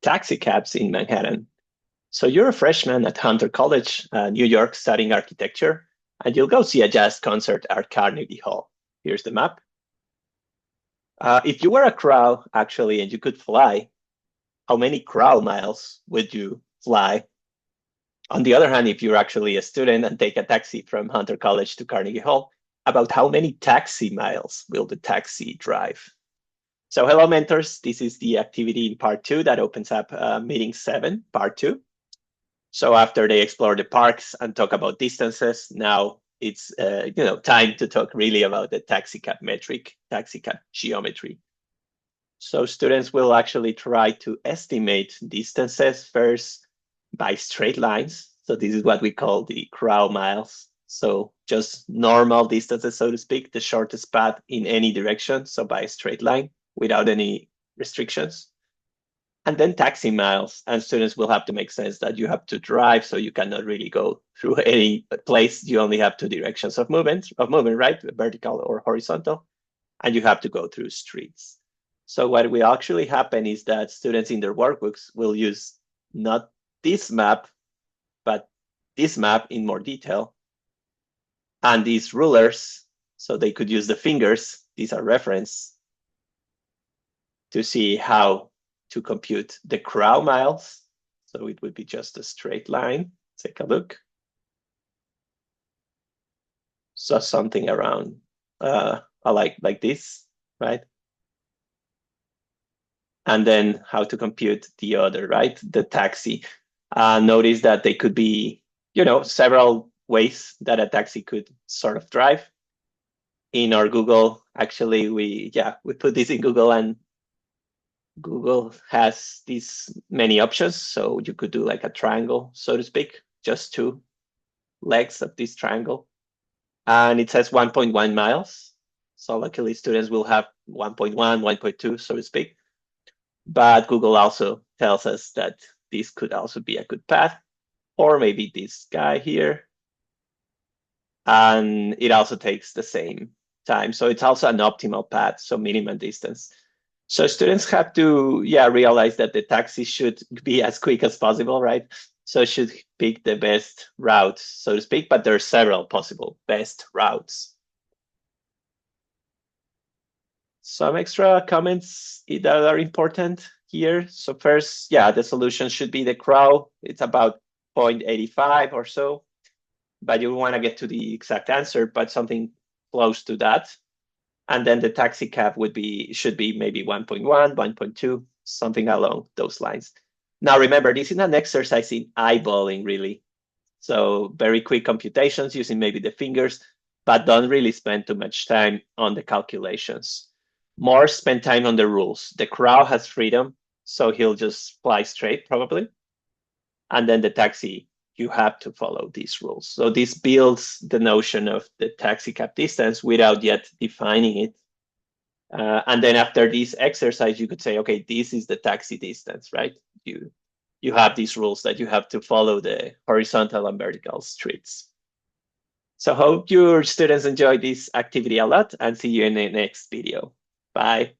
Taxicabs in Manhattan. So you're a freshman at Hunter College, New York, studying architecture, and you'll go see a jazz concert at Carnegie Hall. Here's the map. If you were a crow, actually, and you could fly, how many crow miles would you fly? On the other hand, if you're actually a student and take a taxi from Hunter College to Carnegie Hall, about how many taxi miles will the taxi drive? So hello, mentors. This is the activity in part 2 that opens up meeting 7, part 2. So after they explore the parks and talk about distances, now it's time to talk really about the taxicab metric, taxicab geometry. So students will actually try to estimate distances first by straight lines. So this is what we call the crow miles. So just normal distances, so to speak, the shortest path in any direction. So by a straight line without any restrictions. And then taxi miles, and students will have to make sense that you have to drive, so you cannot really go through any place. You only have 2 directions of movement, right? Vertical or horizontal, and you have to go through streets. So what will actually happen is that students in their workbooks will use not this map, but this map in more detail, and these rulers, so they could use the fingers. These are reference to see how to compute the crow miles. So it would be just a straight line. Take a look. So something around like this, right? And then how to compute the other, right? The taxi. Notice that they could be, several ways that a taxi could sort of drive. In our Google, actually, we put this in Google, and Google has these many options. So you could do like a triangle, so to speak, just 2 legs of this triangle. And it says 1.1 miles. So luckily students will have 1.1, 1.2, so to speak. But Google also tells us that this could also be a good path, or maybe this guy here. And it also takes the same time. So it's also an optimal path, so minimum distance. So students have to, realize that the taxi should be as quick as possible, right? So should pick the best route, so to speak, but there are several possible best routes. Some extra comments that are important here. So first, the solution should be the crow. It's about 0.85 or so, but you want to get to the exact answer, but something close to that. And then the taxi cab should be maybe 1.1, 1.2, something along those lines. Now, remember, this is an exercise in eyeballing, really. So very quick computations using maybe the fingers, but don't really spend too much time on the calculations. More spend time on the rules. The crow has freedom, so he'll just fly straight, probably. And then the taxi, you have to follow these rules. So this builds the notion of the taxi cab distance without yet defining it. And then after this exercise, you could say, okay, this is the taxi distance, right? You have these rules that you have to follow the horizontal and vertical streets. So hope your students enjoy this activity a lot, and see you in the next video. Bye.